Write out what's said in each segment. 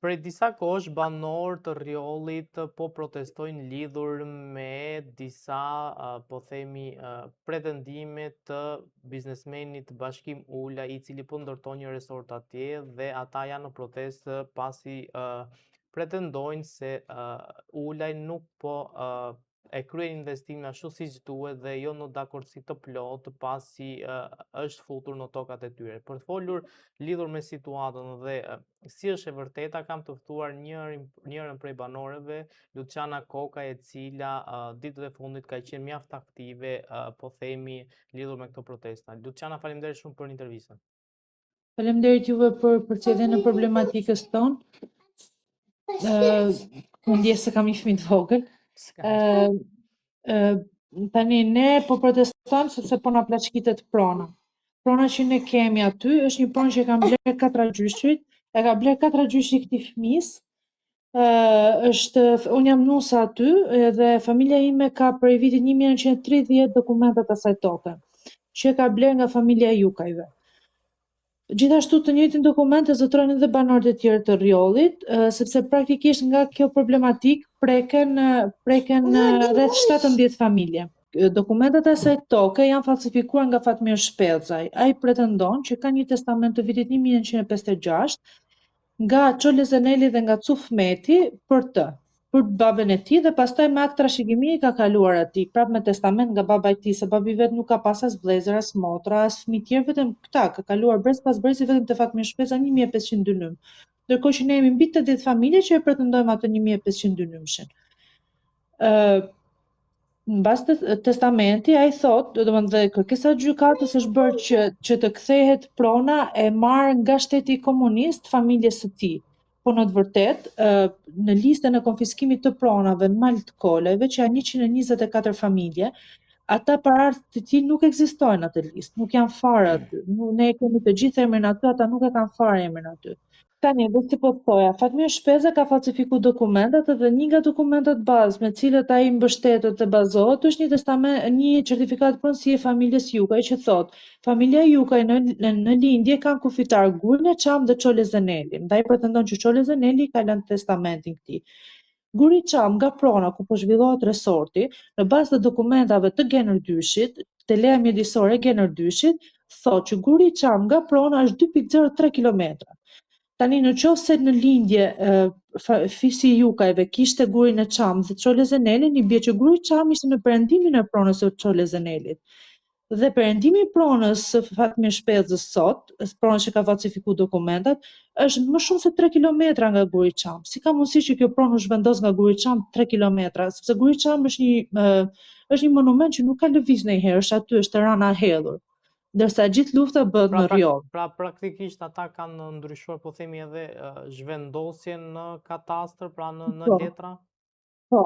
Prej disa kohësh banor të Rriollit po protestojnë lidhur me disa, po themi, pretendime të biznesmenit Bashkim Ula, i cili po ndërton një resort atje dhe ata janë në protestë pasi pretendojnë se Ulaj nuk po e kryen investimin ashtu siç duhet dhe jo në dakordsi të plotë pasi është futur në tokat e tyre. Për të folur lidhur me situatën dhe si është e vërteta, kam të ftuar njërën prej banorëve, Luciana Koka, e cila ditët e fundit ka qenë mjaft aktive, po themi, lidhur me këto protesta. Luciana, faleminderit shumë për intervistën. Faleminderit juve për përcjelljen e problematikës tonë. Më ndjes se kam një fëmijë të vogël. Tani ne po protestojmë sepse po na plaçkitet prona. Prona që ne kemi aty është një pronë që e kanë blerë 4 gjyshit, e ka blerë 4 gjyshi këtij fëmis. Unë jam nusa aty dhe familja ime ka prej vitit 1930 dokumentat asaj toke, që e ka blerë nga familja e Jukajve. Gjithashtu të njëjtin dokument e zotrojnë edhe banorët e tjerë të Rriollit, sepse praktikisht nga kjo problematik preken rreth 17 familje. Dokumentat e asaj toke janë falsifikuar nga Fatmir Shpellxaj. Ai pretendon që ka një testament të vitit 1956 nga Çole Zeneli dhe nga Cufmeti për babën e tij dhe pastaj me akt trashëgimi ka kaluar atij, prap me testament nga baba i tij, se babi vet nuk ka pas as vëllezër, as motra, as fëmijë tjerë, vetëm këta, ka kaluar brez pas brezi vetëm te Fatmir Shpellxaj 1500 dynym. Ndërkohë që ne jemi mbi 80 familje që e pretendojmë atë 1500 dynymshin. Mbas testamenti ai thotë, domethënë dhe kërkesa e gjykatës është bërë që të kthehet prona e marrë nga shteti komunist familjes së tij. Po në të vërtetë, në listën e konfiskimit të pronave në mal të koleve, që janë 124 familje, ata paraardhët të tij nuk ekzistojnë atë listë, nuk janë fare aty. Ne kemi të gjithë emrin aty, ata nuk e kanë fare emrin aty. Tani, dhe si po të thoja, Fatmir Shpellxaj ka falsifiku dokumentat dhe një nga dokumentat bazë me cilët ai mbështetet dhe bazohet është një certifikat pronësie familjes Jukaj që thotë familja Jukaj në lindje kanë kufitar Gurne, Çam dhe Çole Zeneli. Ndaj pretendon që Çole Zeneli ka lënë testamentin këtij. Guri Çam nga prona ku po zhvillohet resorti, në bazë të dokumentave të Genërdyshit, të leja mjedisore e Genërdyshit, thotë që Guri Çam nga prona është 2.03 kilometra. Tani në qoftë se në lindje fisi i Jukajve kishte gurin e Çam dhe Çole Zenelin, i bie që guri i Çam ishte në perëndimin e pronës së Çole Zenelit. Dhe perëndimi i pronës së Fatmir Shpellxës sot, pronës që ka falsifikuar dokumentat, është më shumë se 3 kilometra nga guri i Çam. Si ka mundësi që kjo pronë është vendos nga guri i Çam 3 kilometra, sepse guri i Çam është një monument që nuk ka lëviz ndonjëherë, është aty, është rana e hedhur. Ndërsa gjithë lufta bëhet në Rriol. Pra praktikisht ata kanë ndryshuar, po themi, edhe zhvendosjen në katastër, pra në letra? Po.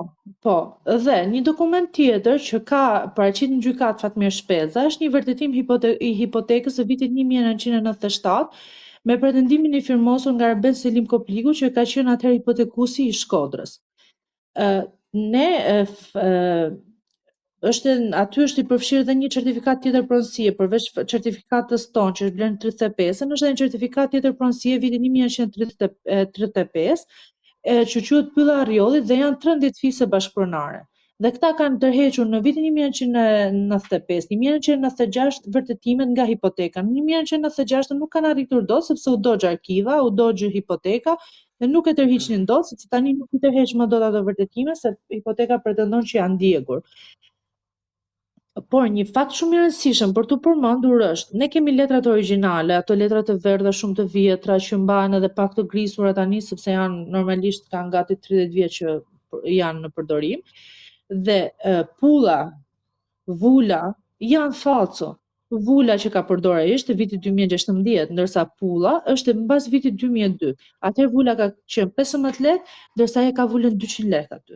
Dhe një dokument tjetër që ka paraqit në gjykatë Fatmir Shpellxaj është një vërtetim i hipotekës së vitit 1997 me pretendimin e firmosur nga Arben Selim Kopligu, që ka qenë atëherë hipotekusi i Shkodrës. Aty është i përfshirë dhe një certifikat tjetër pronësie, përveç certifikatës tonë që është blerë në 35-ën, është dhe një certifikat tjetër pronësie vitin 1935, që quhet Pylla e Rriollit dhe janë 13 fise bashkëpronare. Dhe këta kanë tërhequr në vitin 1995, 1996 vërtetimet nga hipoteka. Në 1996 nuk kanë arritur dot sepse u dogjë arkiva, u dogjë hipoteka dhe nuk e tërhiqnin dot, sepse tani nuk i tërheq më dot ato vërtetime se hipoteka pretendon që janë ndjekur. Por një fakt shumë i rëndësishëm për të përmendur është, ne kemi letrat origjinale, ato letrat e verdha shumë të vjetra që mbahen edhe pak të grisura tani sepse janë normalisht kanë gati 30 vjet që janë në përdorim. Dhe pulla, vula janë falso. Vula që ka përdorur ai është e vitit 2016, ndërsa pulla është mbas vitit 2002. Atëherë vula ka qenë 15 lekë, ndërsa ai ka vulën 200 lekë aty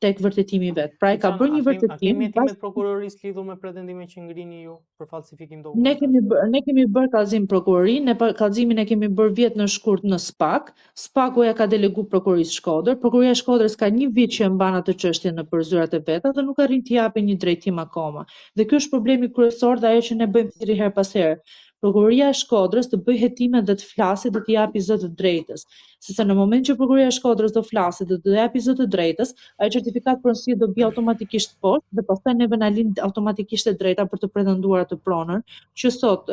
tek vërtetimi vet. Pra ai ka bërë një vërtetim. A kemi hetimet prokurorisë lidhur me pretendimin që ngrini ju për falsifikim dokumentave? Ne kemi bërë kallëzim prokurori, ne kallëzimin e kemi bërë vjet në shkurt në SPAK. SPAK-u ja ka delegu prokurorisë Shkodër. Prokuroria e Shkodrës ka një vit që e mban atë çështje në zyrat e veta dhe nuk arrin të japë një drejtim akoma. Dhe ky është problemi kryesor dhe ajo që ne bëjmë thirrje her pas here. Prokuroria e Shkodrës të bëjë hetime dhe të flasë dhe të japi zë të drejtës. Sepse në moment që Prokuroria e Shkodrës do flasë dhe të japi zë të drejtës, ai certifikat pronësie do bie automatikisht poshtë dhe pastaj neve na lind automatikisht e drejta për të pretenduar atë pronën, që sot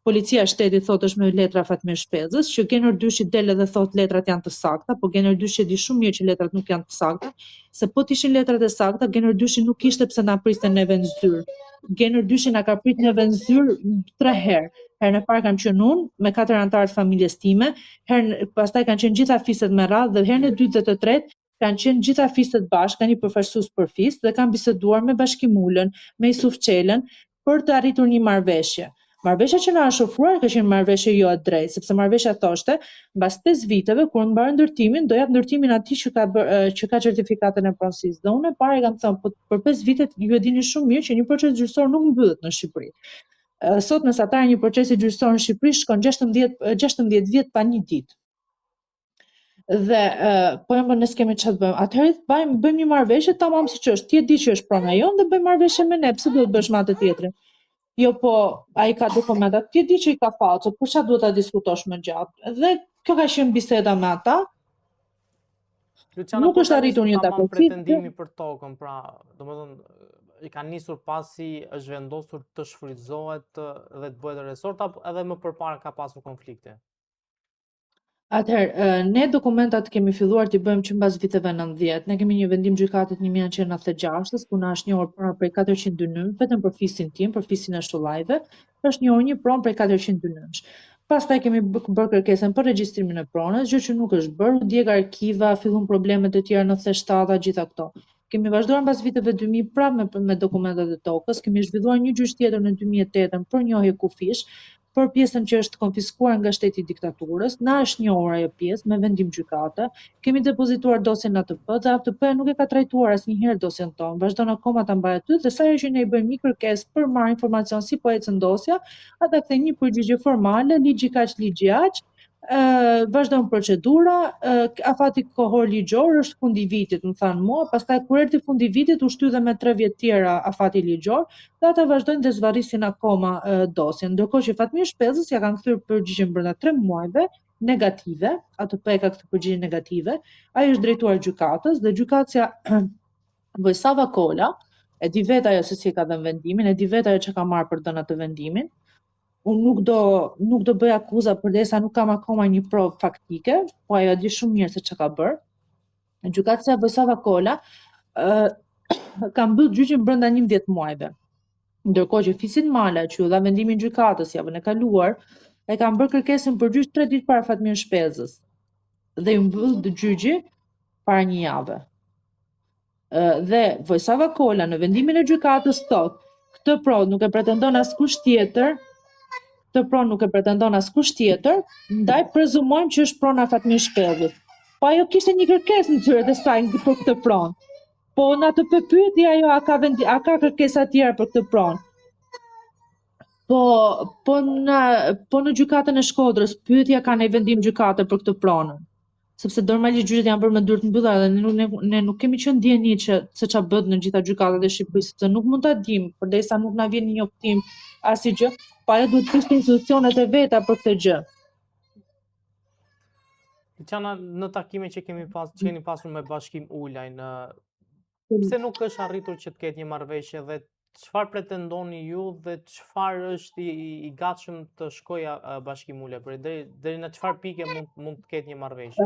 Policia e Shtetit thotë është me letra Fatmir Shpezës, që Gener Dyshi del edhe thotë letrat janë të sakta, po Gener Dyshi e di shumë mirë që letrat nuk janë të sakta, se po t'ishin letrat e sakta, Gener Dyshi nuk kishte pse na priste neve në zyrë. Gener Dyshi na ka prit neve në zyrë 3 herë. Herën e parë kam qenë unë me 4 anëtarë të familjes time, pastaj kanë qenë gjitha fiset me radhë dhe herën e dytë dhe të tretë kanë qenë gjitha fiset bashkë, kanë një përfaqësues për fisë dhe kanë biseduar me Bashkimulën, me Isuf Çelën për të arritur një marrëveshje. Marrëveshja që na është ofruar ka qenë marrëveshje jo e drejtë, sepse marrëveshja thoshte, mbas 5 viteve kur mbaron ndërtimin, do jap ndërtimin atij që ka certifikatën e pronësisë. Dhe unë e para kam thënë, po për 5 vite ju e dini shumë mirë që një proces gjyqësor nuk mbyllet në Shqipëri. Sot mesatari një procesi gjyqësor në Shqipëri shkon 16 vjet pa një ditë. Dhe po jam ne skemi çfarë bëjmë. Atëherë bëjmë një marrëveshje tamam siç është. Ti e di që është prona jon dhe bëjmë marrëveshje me ne, pse duhet bësh me atë tjetrin? Jo, po ai ka dokumentat. Ti e di që i ka faqe, për çfarë duhet ta diskutosh më gjatë? Dhe kjo ka qenë biseda me ata. Luciana, Nuk është arritur një dakord. Pretendimi për tokën, pra, domethënë i kanë nisur pasi është vendosur të shfrytëzohet dhe të bëhet resort, apo edhe më përpara ka pasur konflikte? Atëherë, ne dokumentat kemi filluar t'i bëjmë që mbas viteve 90. Ne kemi një vendim gjykatit 1996, ku na është njohur prona prej 400 dynëm, vetëm për fisin tim, për fisin e Shtullajve, është njohur një pronë prej 400 dynëmsh. Pastaj kemi bërë kërkesën për regjistrimin e pronës, gjë që nuk është bërë, djeg arkiva, fillun problemet e tjera në theshtata, gjitha këto. Kemi vazhduar mbas viteve 2000 prapë me dokumentat e tokës, kemi zhvilluar një gjyq tjetër në 2008 për njohje kufish, për pjesën që është konfiskuar nga shteti i diktaturës, na është njohur ajo pjesë me vendim gjykate, kemi depozituar dosjen në ATP dhe ATP nuk e ka trajtuar asnjëherë dosjen tonë, vazhdon akoma ta mbajë aty dhe sa herë që ne i bëjmë një kërkesë për marrë informacion si po ecën dosja, ata kthejnë një përgjigje formale, ligji kaq, ligji aq, vazhdon procedura, afati kohor ligjor është fundi i vitit, më thanë mua, pastaj kur erdhi fundi i vitit u shty dhe me 3 vjet tjera afati ligjor, dhe ata vazhdojnë dhe zvarrisin akoma dosjen. Ndërkohë që Fatmir Shpezës ja kanë kthyer përgjigjen brenda 3 muajve negative, ATP ka kthyer përgjigje negative, ai është drejtuar gjykatës dhe gjykatësia Vojsava Kola e di vetë ajo se si ka dhënë vendimin, e di vetë ajo që ka marrë për dhënë atë vendimin. Unë nuk do bëj akuza përderisa nuk kam akoma një provë faktike, po ajo di shumë mirë se çka ka bërë. Gjykatësia Vojsava Kola ka mbyll gjyqin brenda 11 muajve. Ndërkohë që Fisin Mala, që u dha vendimin gjykatës javën e kaluar, e kanë bërë kërkesën për gjyq 3 ditë para Fatmir Shpezës. Dhe u mbyll gjyqi para një jave. Dhe Vojsava Kola në vendimin e gjykatës thotë, këtë provë nuk e pretendon askush tjetër, ndaj prezumojmë që është prona Fatmir Shpezës. Po ajo kishte një kërkesë në zyret e saj për këtë pronë. Po në atë pyeti ajo a ka kërkesa tjera për këtë pronë. Po në gjykatën e Shkodrës pyetja ka në vendim gjykate për këtë pronën. Sepse normalisht gjyqet janë bërë me dyert mbyllura dhe ne nuk kemi qenë dieni se ç'a bëhet në gjitha gjykatat e Shqipërisë, sepse nuk mund ta dim, përderisa nuk na vjen një njoftim asgjë, po ajo duhet të kishte institucionet e veta për këtë gjë. Luciana, në takime që keni pasur me Bashkim Ulajn, pse nuk është arritur që të ketë një marrëveshje dhe çfarë pretendoni ju dhe çfarë është i gatshëm të shkojë Bashkim Ulaj? Deri në çfarë pike mund të ketë një marrëveshje?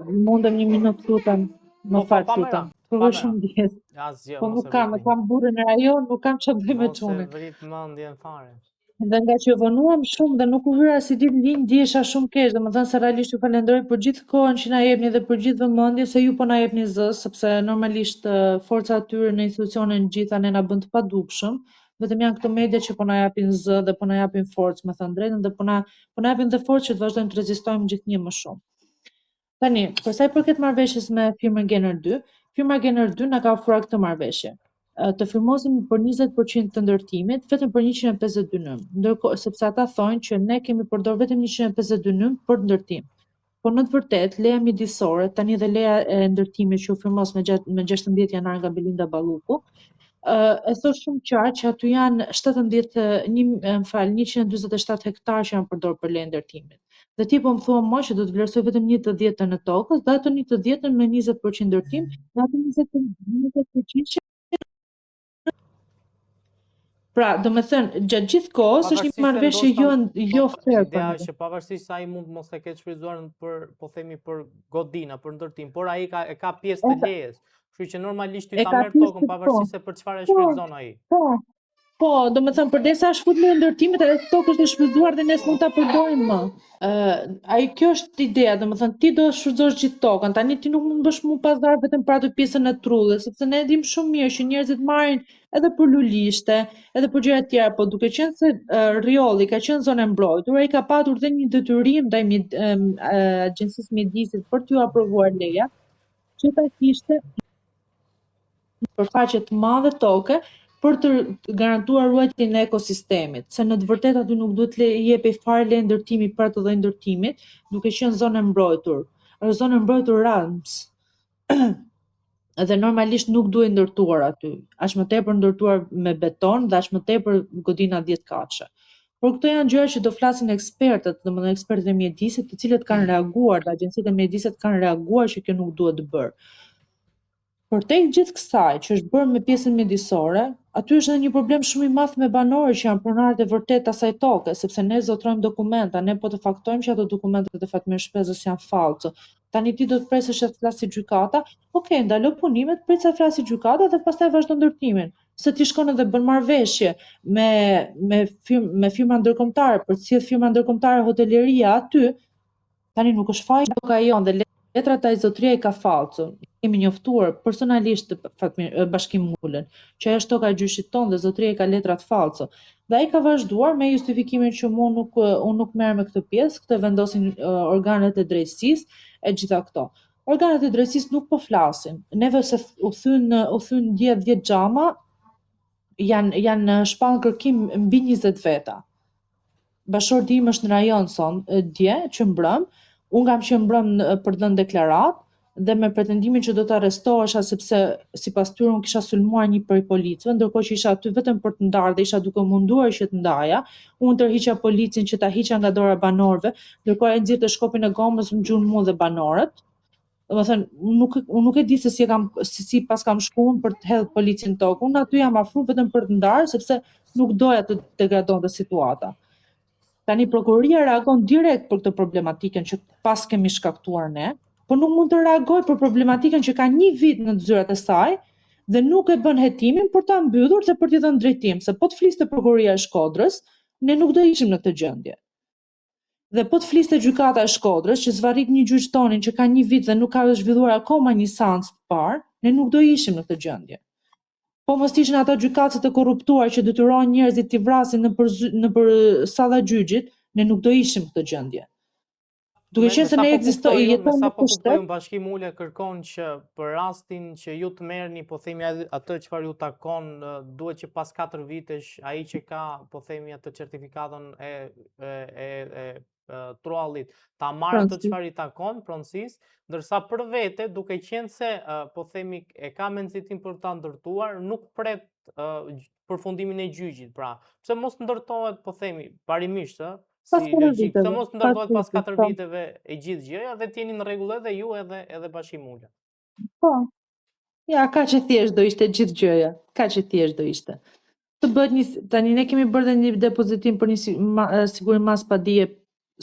Mundem një minutë lutem, më fal lutem. Po shumë dihet. Asgjë. Po nuk kam burrin e rajon, nuk kam çfarë bëj me çunin. Mos e vrit mendjen fare. Dhe nga që vonuam shumë dhe nuk u hyra si ditë linj, ndjesha shumë keq, domethënë se realisht ju falenderoj për gjithë kohën që na jepni dhe për gjithë vëmendjen se ju po na jepni zë, sepse normalisht forca atyre në institucione në gjitha ne na bën të padukshëm, vetëm janë këto media që po na japin zë dhe po na japin forcë, me thënë drejtën, dhe po na japin dhe forcë që të vazhdojmë të rezistojmë gjithnjë më shumë. Tani, për sa i përket marrëveshjes me firmën Gener 2, firma Gener 2 na ka ofruar këtë marrëveshje. Të firmosim për 20% të ndërtimit vetëm për 150 dynëm, ndërkohë sepse ata thonë që ne kemi përdor vetëm 150 dynëm për ndërtim. Po në të vërtetë leja midisore, tani dhe leja e ndërtimit që u firmos me 16 janar nga Belinda Balluku, e thosh shumë qartë që aty janë 147 hektar që janë përdorur për le ndërtimit. Dhe ti po më thua mua që do të vlerësoj vetëm 1/10 e tokës, dhe atë 1/10 me 20% ndërtim, dhe atë 20% Pra, do me thënë, gjatë gjithë kohës është një marrëveshje jo fair për Ideja ne. është që pavarësisht se ai mund mos e ketë shfrytzuar për, po themi, për godina, për ndërtim, por ai e ka pjesë të lejes. Kështu që normalisht ty ta merr tokën pavarësisht se për çfarë e shfrytëzon ai. Po, do me thënë, përdesa është fut me ndërtimit, edhe tokë është e shfrytzuar dhe ne s'mund ta përdorim më. Kjo është ideja, do me thënë, ti do shfrytëzosh gjithë tokën, tani ti nuk mund bësh mu pazar vetëm për atë pjesën e trullës, sepse ne dim shumë mirë që njerëzit marrin edhe për lulishte, edhe për gjëra tjera, po duke qenë se Riolli ka qenë zonë e mbrojtur, ai ka patur dhe një detyrim ndaj Agjencisë Mjedisit për t'ju aprovuar leja, që ta kishte përfaqe të madhe toke për të garantuar ruajtjen e ekosistemit, se në të vërtetë aty nuk duhet të jepej fare le ndërtimi për atë lloj ndërtimit, duke qenë zonë e mbrojtur. Është zonë e mbrojtur RAMS. Dhe normalisht nuk duhet ndërtuar aty. Aq më tepër ndërtuar me beton dhe aq më tepër godina 10 katëshe. Por këto janë gjëra që do flasin ekspertët, domethënë ekspertët e mjedisit, të cilët kanë reaguar, dhe agjencitë e mjedisit kanë reaguar që kjo nuk duhet bërë. Por tek gjithë kësaj që është bërë me pjesën mjedisore, aty është edhe një problem shumë i madh me banorët që janë pronarët e vërtetë asaj toke, sepse ne zotrojmë dokumenta, ne po të faktojmë që ato dokumentet e Fatmir Shpezës janë fallco. Tani ti do të presësh të flasë gjykata, okay, ndalo punimet, prit sa flasë gjykata dhe pastaj vazhdo ndërtimin. Se ti shkon edhe bën marrëveshje me firma ndërkombëtare, për të cilët firma ndërkombëtare hoteleria aty, tani nuk është faqe toka jon dhe letra taj zotria i ka fallco. Kemi njoftuar personalisht Bashkim Mulën, që është toka e gjyshit ton dhe zotria i ka letrat fallco. Dhe ai ka vazhduar me justifikimin që unë nuk merr me këtë pjesë, këtë vendosin organet e drejtësisë e gjitha këto. Organet e drejtësisë nuk po flasin. Neve se u thyn 10 xhama, janë shpallë kërkim mbi 20 veta. Bashorti im është në rajon son dje që mbrëm, unë kam që mbrëm për dhënë deklarat dhe me pretendimin që do të arrestohesha sepse sipas tyre unë kisha sulmuar një prej policëve, ndërkohë që isha aty vetëm për të ndarë dhe isha duke munduar që të ndaja, unë tërhiqa policin që ta hiqa nga dora banorëve, ndërkohë ai nxirrte shkopin e gomës, më gjun mua dhe banorët. Domethënë, unë nuk e di se si pas kam shkuar për të hedhur policin tokë. Unë aty jam afruar vetëm për të ndarë sepse nuk doja të degradonte situata. Tani prokuroria reagon direkt për këtë problematikën që pas kemi shkaktuar ne, por nuk mund të reagoj për problematikën që ka 1 vit në zyrat e saj dhe nuk e bën hetimin për ta mbyllur dhe për t'i dhënë drejtim, se po të fliste prokuroria e Shkodrës, ne nuk do ishim në këtë gjendje. Dhe po të fliste gjykata e Shkodrës, që zvarrit një gjyq tonin që ka 1 vit dhe nuk ka zhvilluar akoma një seancë të parë, ne nuk do ishim në këtë gjendje. Po mos ishin ata gjykatësit të korruptuar që detyrojnë njerëzit t'i vrasin nëpër salla gjyqit, ne nuk do ishim këtë gjendje. Duke qenë se ne jetojmë në pushtet. Bashkim Ule kërkon që për rastin që ju të merrni, po themi atë çfarë ju takon, duhet që pas 4 vitesh ai që ka, po themi atë certifikatën e truallit ta marrë atë çfarë i takon pronësisë, ndërsa për vete, duke qenë se po themi e ka menxitin për ta ndërtuar, nuk pret përfundimin e gjyqit. Pra, pse mos ndërtohet, po themi, parimisht, si logjik, pse mos ndërtohet pas 4 viteve e gjithë gjëja dhe t'jeni në rregull edhe ju edhe Bashkim Ule. Po. Ja, kaq e thjesht do ishte gjithë gjëja. Kaq e thjesht do ishte. Të bëhet tani ne kemi bërë një depozitim për një sigurim mas padije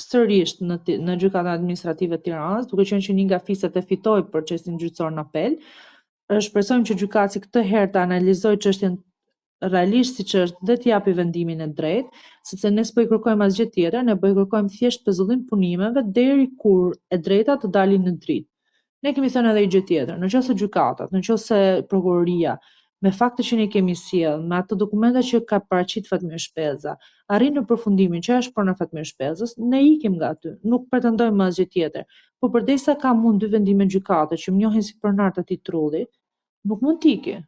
sërish në gjykatën administrative të Tiranës, duke qenë që një nga fisët e fitoi procesin gjyqësor në apel. Shpresojmë që gjykatësi këtë herë të analizojë çështjen realisht siç është dhe të japi vendimin e drejtë, sepse ne s'po I kërkojmë asgjë tjetër, ne po I kërkojmë thjesht pezullim punimeve deri kur e drejta të dalin në dritë. Ne kemi thënë edhe gjë tjetër, nëse gjykatat, nëse prokuroria, me faktin që ne kemi sjell, me ato dokumenta që ka paraqit Fatmir Shpeza, arrin në përfundimin që është prona Fatmir Shpezës, ne ikim nga aty, nuk pretendojmë asgjë tjetër. Por përdesë ka mund 2 vendime gjykate që më njohin si pronar të atij trulli, nuk mund t'iki.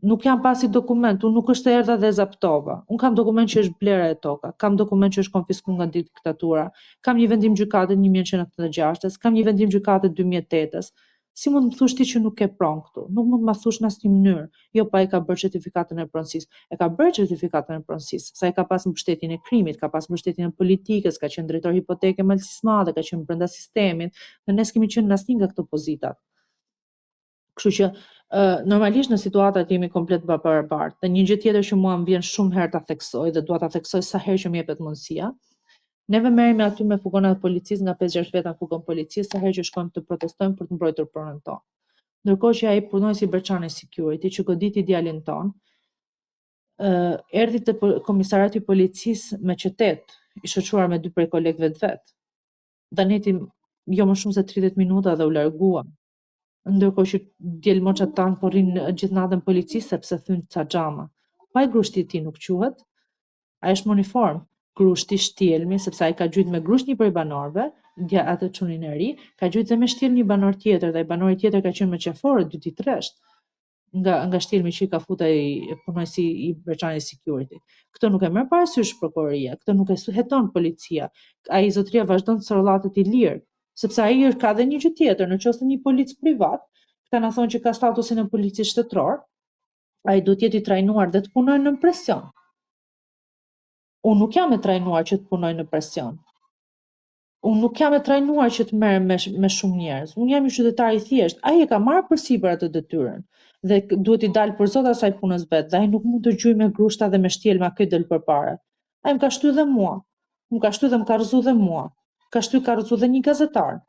Nuk jam pasi dokument, unë nuk është erdha dhe zaptova. Unë kam dokument që është blera e toka, kam dokument që është konfiskuar nga diktatura, kam një vendim gjykate 1996, kam një vendim gjykate 2008. Si mund të thush ti që nuk ke pronë këtu? Nuk mund ma thush në asnjë mënyrë. Jo, pa e ka bërë certifikatën e pronësisë. E ka bërë certifikatën e pronësisë, sa e ka pas mbështetjen e krimit, ka pas mbështetjen e politikës, ka qenë drejtor hipoteke malësisë madhe, ka qenë brenda sistemit, dhe ne s'kemi qenë në asnjë nga këto pozitat. Kështu që normalisht në situatat jemi komplet barabartë. Dhe një gjë tjetër që mua më vjen shumë herë ta theksoj dhe dua ta theksoj sa herë që më jepet mundësia, neve merremi aty me fugonat e policisë, nga 5-6 veta fugon policisë, sa herë që shkojmë të protestojmë për të mbrojtur pronën tonë. Ndërkohë që ai punoi si Berçani Security, që goditi djalin ton, erdhi te komisariati i policisë me qytet, i shoqëruar me 2 prej kolegëve të vet. Daneti jo më shumë se 30 minuta dhe u largua. Ndërkohë që djelmoçat tanë po rrinë gjithë natën policisë sepse thyn ca xhama. Pa i grushti i tij nuk quhet. Ai është në uniform. Grushti, shtjelmi, sepse ai ka gjujt me grusht një prej banorëve, atë çunin e ri, ka gjujt dhe me shtjelm një banor tjetër, dhe ai banori tjetër ka qenë me qeforë, 2 ditë rresht. Nga shtjelmi që i ka futur ai punojësi i Berçani Security. Këtë nuk e merr parasysh prokuroria, këtë nuk e heton policia. Ai zotëria vazhdon të sorollatet i lirë, sepse ai ka dhe një gjë tjetër, nëse një polic privat, këta na thonë që ka statusin e policisë shtetëror, ai duhet të jetë i trajnuar dhe të punojë në presion. Unë nuk jam e trajnuar që të punoj në presion. Unë nuk jam e trajnuar që të merrem me shumë njerëz. Unë jam një qytetar i thjesht. Ai e ka marrë përsipër atë detyrën dhe duhet i dalë për zot asaj punës vet. Dhe ai nuk mund të gjujë me grushta dhe me shtjelma këtë del përpara. Ai më ka shtyr dhe mua. Më ka shtyr dhe më ka rrëzu dhe mua. Ka shtyr, ka rrëzu dhe një gazetar.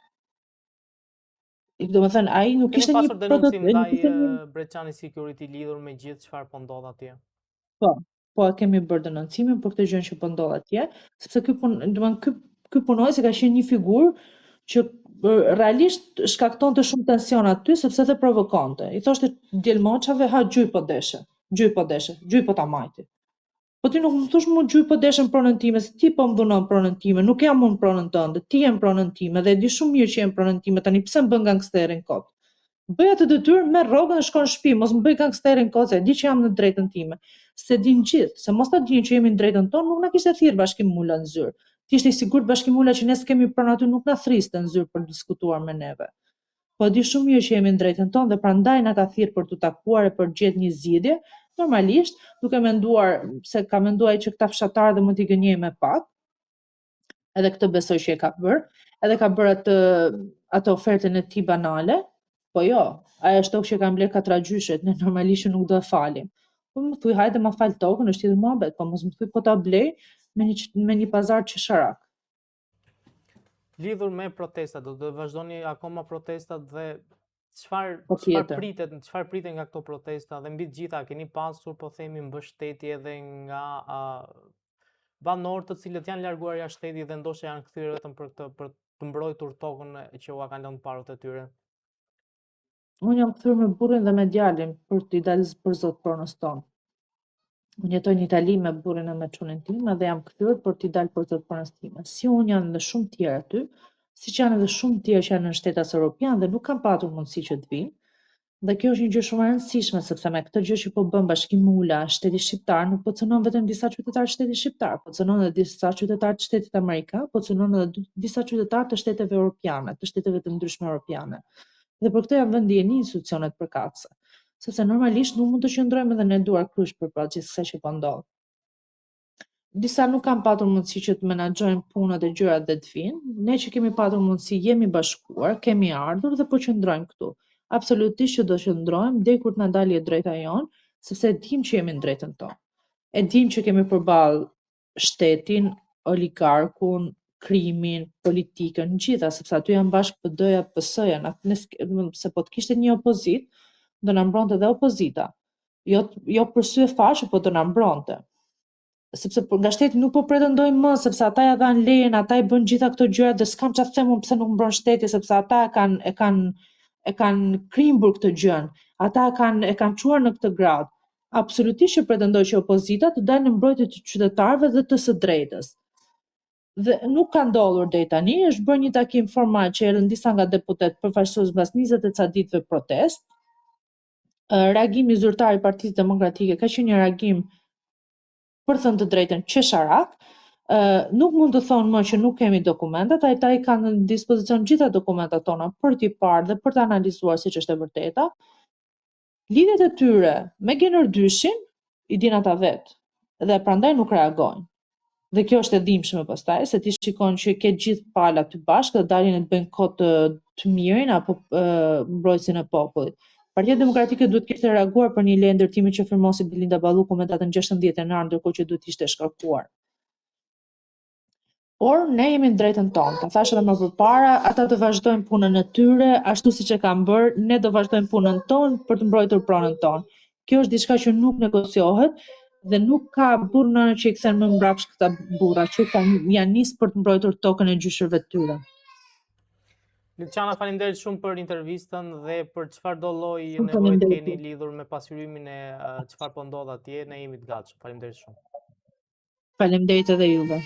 Domethënë ai nuk ishte një denuncim ndaj Berçani Security lidhur me gjithë çfarë po ndodh atje. Po e kemi bërë denoncimin për këtë gjë që po ndodh atje, sepse ky punojës ka qenë një figurë që realisht shkaktonte shumë tension aty sepse dhe provokonte. I thoshte djelmoçave ha gjyj po deshe, gjyj po ta majti. Po ti nuk më thosh mua gjyj po deshe në pronën time, se ti po më dhunon pronën time, nuk jam unë pronën tënde, ti je në pronën time dhe e di shumë mirë që je në pronën time, tani pse më bën gangsterin kot? Bëj atë detyrë, merr rrogën dhe shkon në shtëpi, mos më bëj gangsterin kot, se e di që jam në drejtën time. Se din gjithë, se mos ta dinë që jemi në drejtën tonë, nuk na kishte thirr Bashkim Mula në zyrë. Ti ishte i sigurt Bashkim Mula që ne s'kemi pronë aty, nuk na thriste në zyrë për të diskutuar me neve. Po di shumë mirë që jemi në drejtën tonë dhe prandaj na ka thirr për të takuar e për gjetë një zgjidhje, normalisht, duke menduar se ka menduar që këta fshatarë dhe mund t'i gënjej me pak. Edhe këtë besoj që e ka bërë, edhe ka bërë atë ofertën e tij banale. Po jo, ajo është tokë që ka mbledh 4 gjyshet, ne normalisht nuk do e falim. Po më thuj hajde ma fal tokën, është tjetër muhabet, po mos më thuj po ta blej me një pazar qesharak. Lidhur me protestat, do të vazhdoni akoma protestat dhe çfarë pritet nga këto protesta dhe mbi të gjitha keni pasur po themi mbështetje edhe nga banorë të cilët janë larguar jashtë shtetit dhe ndoshta janë kthyer vetëm për të mbrojtur tokën që ua kanë lënë parët e tyre. Unë jam kthyer me burrin dhe me djalin për t'i dalë për zot pronës tonë. Unë jetoj në Itali me burrin e me çunin tim dhe jam kthyer për t'i dalë për zot pronës time. Si unë janë dhe shumë tjerë aty, siç janë edhe shumë tjerë që janë në shtetas europian dhe nuk kanë patur mundësi që të vinë. Dhe kjo është një gjë shumë e rëndësishme sepse me këtë gjë që po bën Bashkimi Mula, shteti shqiptar nuk po cënon vetëm disa qytetarë të shtetit shqiptar, po cënon edhe disa qytetarë të shtetit amerikan, po cënon edhe disa qytetarë të shteteve europiane, të shteteve të ndryshme europiane. Dhe për këtë janë vendjeni institucionet përkatëse, sepse normalisht nuk mund të qëndrojmë edhe ne duar kryq përpara gjithsej që po ndodh. Disa nuk kanë patur mundësi që të menaxhojnë punët e gjërat dhe të vinë. Ne që kemi patur mundësi jemi bashkuar, kemi ardhur dhe po qëndrojmë këtu. Absolutisht që do qëndrojmë deri kur të na dalë e drejta jon, sepse dim që jemi në drejtën tonë. E dim që kemi përballë shtetin, oligarkun, krimin, politikën, gjitha, sepse aty janë bashkë PD-ja, PS-ja, se po të kishte një opozit, do na mbronte edhe opozita. Jo për sy e fashë, po do na mbronte. Sepse nga shteti nuk po pretendojnë më, sepse ata ja dhanë lejen, ata i bën gjitha këto gjëra dhe s'kam çfarë them unë pse nuk mbron shteti, sepse ata e kanë krimbur këtë gjën. Ata e kanë çuar në këtë grad. Absolutisht që pretendoj që opozita të dalë në mbrojtje të qytetarëve dhe të së drejtës. Dhe nuk ka ndodhur deri tani, është bërë një takim formal që erdhën disa nga deputet përfaqësues mbas 20 e ca ditëve protest. Reagimi zyrtar i Partisë Demokratike ka qenë një reagim për thënë të drejtën qesharak, Nuk mund të thonë më që nuk kemi dokumentat, ata i kanë në dispozicion gjitha dokumentat tona për t'i parë dhe për të analizuar siç është e vërteta. Lidhjet e tyre me Generdyshin i din ata vetë dhe prandaj nuk reagojnë. Dhe kjo është e dhimbshme pastaj, se ti shikon që ke gjithë palat të bashkë dhe dalin e të bëjnë kot të mirin apo mbrojtësin e popullit. Partia Demokratike duhet kishte reaguar për një leje ndërtimi që firmosi Belinda Balluku me datën 16 janar, ndërkohë që duhet ishte shkarkuar. Por ne jemi në drejtën tonë. Ta thash edhe më përpara, ata të vazhdojnë punën e tyre, ashtu siç e kanë bërë, ne do vazhdojmë punën tonë për të mbrojtur pronën tonë. Kjo është diçka që nuk negociohet dhe nuk ka burrë që i kthen më mbrapsht këta burra që janë nisë për të mbrojtur tokën e gjyshërve të tyre. Luciana, faleminderit shumë për intervistën dhe për çfarëdo lloji nevoje keni lidhur me pasqyrimin e çfarë po ndodh atje, ne jemi të gatshëm. Faleminderit shumë. Faleminderit edhe juve.